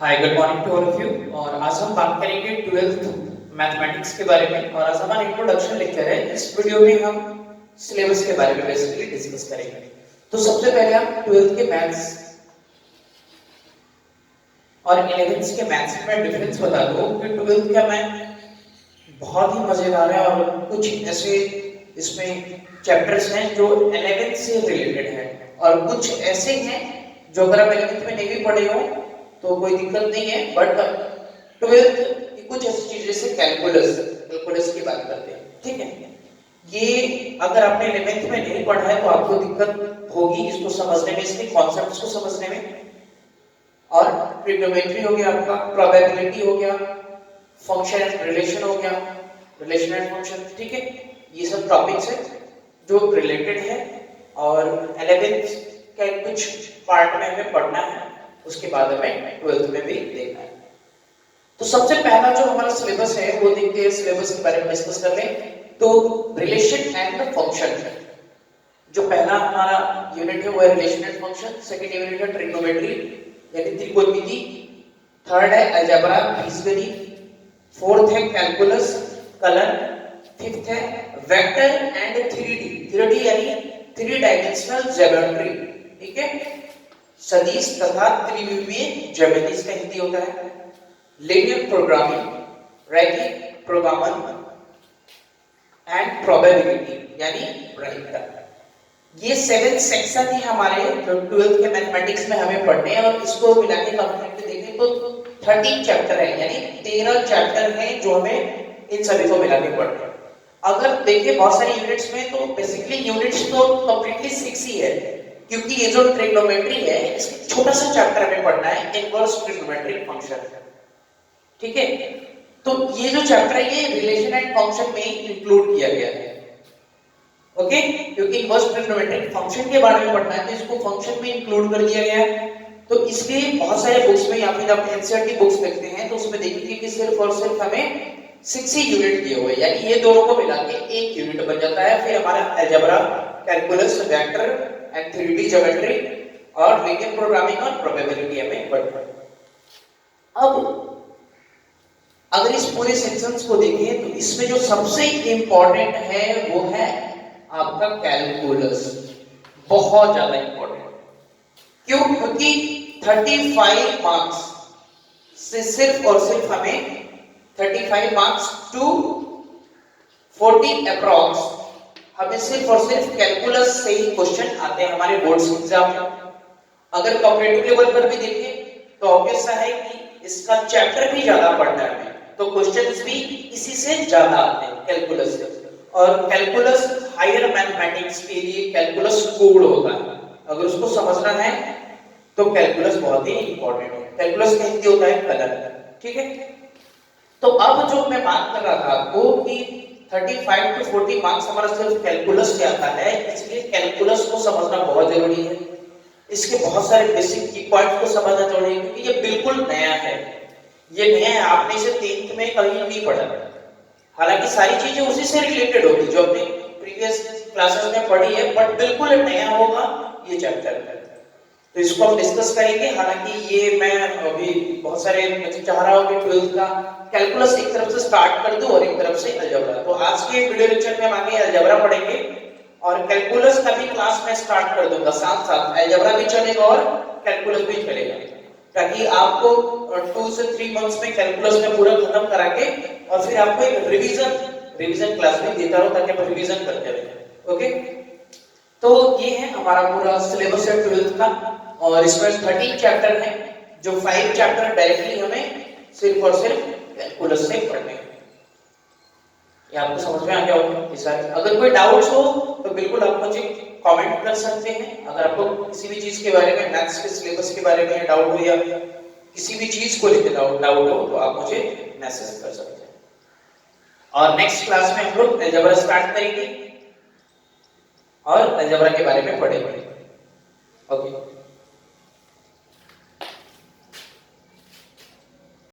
Hi good morning to all of you. और आज हम बात करेंगे 12th मैथमेटिक्स के बारे में। और आज हमारा इंट्रोडक्शन लेक्चर है। इस वीडियो में हम सिलेबस के बारे में बेसिकली डिस्कस करेंगे। तो सबसे पहले हम 12th के मैथ्स और 11th के मैथ्स में डिफरेंस बता दूं कि 12th का मैथ बहुत ही मजेदार है और कुछ ऐसे इसमें चैप्टर्स हैं जो 11th से रिलेटेड है और कुछ ऐसे हैं जो अगर आप 11th में नहीं भी पढ़े हो तो कोई दिक्कत नहीं है। बट 12th की कुछ ऐसी चीजें जैसे कैलकुलस की बात करते हैं, ठीक है। ये अगर आपने 11th में नहीं पढ़ा है तो आपको दिक्कत होगी इसको समझने में, इसके कॉन्सेप्ट्स को समझने में। और ट्रिग्नोमेट्री हो गया, आपका प्रोबेबिलिटी हो गया, फंक्शन एंड रिलेशन हो गया, रिलेशन एंड फंक्शन, ठीक है। ये सब टॉपिक्स है जो रिलेटेड है और 11th का कुछ पार्ट में हमें पढ़ना है, उसके बाद हमें 12th में भी देखना है। तो सबसे पहला जो हमारा सिलेबस है वो देखते हैं, सिलेबस के बारे में डिस्कस कर लें। तो रिलेशन एंड फंक्शन, जो पहला हमारा यूनिट है वो है relation and function. Second unit है ट्रिग्नोमेट्री यानी त्रिकोणमिति। थर्ड है अलजेब्रा, बीजगणित। फोर्थ है कैलकुलस, कलन। फिफ्थ है वेक्टर एंड 3D यानी थ्री डायमेंशनल ज्योमेट्री, ठीक है। सदिश तथा त्रिविमीय ज्यामिति इसका हिंदी होता है। लीनियर प्रोग्रामिंग, रैखिक प्रोग्रामन एंड प्रोबेबिलिटी यानी प्रायिकता। ये 7 सेक्शन है हमारे जो 12th के मैथमेटिक्स में हमें पढ़ने हैं और इसको मिला के कंप्लीट देखें तो 13 चैप्टर है यानी 13 चैप्टर हैं जो हमें इन सभी को मिला के पढ़ना है। अगर देखें बहुत सारी यूनिट्स में तो बेसिकली यूनिट्स तो कंप्लीटली 6 ही है, क्योंकि ये जो ट्रिग्नोमेट्री है इसका छोटा सा चैप्टर हमें पढ़ना है, इनवर्स ट्रिग्नोमेट्रिक फंक्शन, ठीक है। तो ये जो चैप्टर है ये रिलेशन एंड फंक्शन में इंक्लूड किया गया है, ओके। क्योंकि इनवर्स ट्रिग्नोमेट्रिक फंक्शन के बारे में पढ़ना है तो इसको फंक्शन में इंक्लूड कर दिया गया है। तो इसके बहुत सारे बुक्स में या फिर आप एनसीईआरटी बुक्स देखते हैं तो उसमें देखेंगे कि सिर्फ और सिर्फ हमें 6 ही यूनिट दिए हुए, यानी ये दोनों को मिला के एक यूनिट बन जाता है। फिर हमारा algebra, calculus, vector and 3D geometry और लीनियर प्रोग्रामिंग और प्रोबेबिलिटी हमें पढ़ना है। अब अगर इस पूरे सेक्शंस को देखें तो इसमें जो सबसे इंपॉर्टेंट है वो है आपका कैलकुलस, बहुत ज्यादा इंपॉर्टेंट। क्यों? क्योंकि 35 मार्क्स से सिर्फ और सिर्फ हमें 35 मार्क्स टू 40 अप्रॉक्स हमें सिर्फ और सिर्फ कैलकुलस से ही क्वेश्चन आते हैं हमारे बोर्ड्स एग्जाम में। अगर कॉम्पिटिटिव लेवल पर भी देखें तो ऑब्वियस है कि इसका चैप्टर भी ज्यादा पढ़ना है तो क्वेश्चंस भी इसी से ज्यादा आते हैं, कैलकुलस से। और कैलकुलस हायर मैथमेटिक्स के लिए कैलकुलस कोड होता है, अगर उसको समझना है तो कैलकुलस बहुत ही इंपॉर्टेंट है। कैलकुलस का हिंदी होता है कलन, ठीक है। तो अब जो मैं बात कर रहा था आपको कि 35 टू 40 मार्क्स हमारा सिर्फ कैलकुलस से आता है, इसलिए कैलकुलस को समझना बहुत जरूरी है। इसके बहुत सारे बेसिक की पॉइंट्स को समझना जरूरी है क्योंकि ये बिल्कुल नया है। ये नया है, आपने इसे 10th में कहीं नहीं पढ़ा। हालांकि सारी चीजें उसी से रिलेटेड होगी जो आपने प्रीवियस क्लासेस में पढ़ी है, बट बिल्कुल नया होगा ये चैप्टर। तो इसको हम डिस्कस करेंगे। हालांकि ये मैं अभी बहुत सारे चाह रहा हूँ कि 12th का कैलकुलस एक तरफ से स्टार्ट कर दूं और एक तरफ से अलजेब्रा। तो आज के वीडियो लेक्चर में हम आगे अलजेब्रा पढ़ेंगे और कैलकुलस का भी क्लास में स्टार्ट कर दूंगा, साथ साथ अलजेब्रा भी चलेगा और कैलकुलस भी चलेगा, ताकि आपको 2 से 3 मंथ्स में कैलकुलस में पूरा खत्म करा के और फिर आपको एक रिवीजन क्लास में देता रहूं ताकि आप रिवीजन करते रहें, ओके। तो ये है हमारा पूरा सिलेबस है 12th का और इसमें 13 चैप्टर हैं जो 5 चैप्टर डायरेक्टली हमें सिर्फ और सिर्फ कैलकुलस से पढ़ने हैं। ये आपको समझ में आ गया होगा ये सारे। अगर कोई डाउट्स हो तो बिल्कुल आप मुझे कमेंट कर सकते हैं। अगर आपको किसी भी चीज के बारे में, मैथ्स के सिलेबस के बारे में डाउट हो या किसी भी चीज को लेकर डाउट हो तो आप मुझे मैसेज कर सकते हैं। और नेक्स्ट क्लास में हम लोग अलजेब्रा स्टार्ट करेंगे और अलजेब्रा के बारे में पढ़ेंगे, ओके।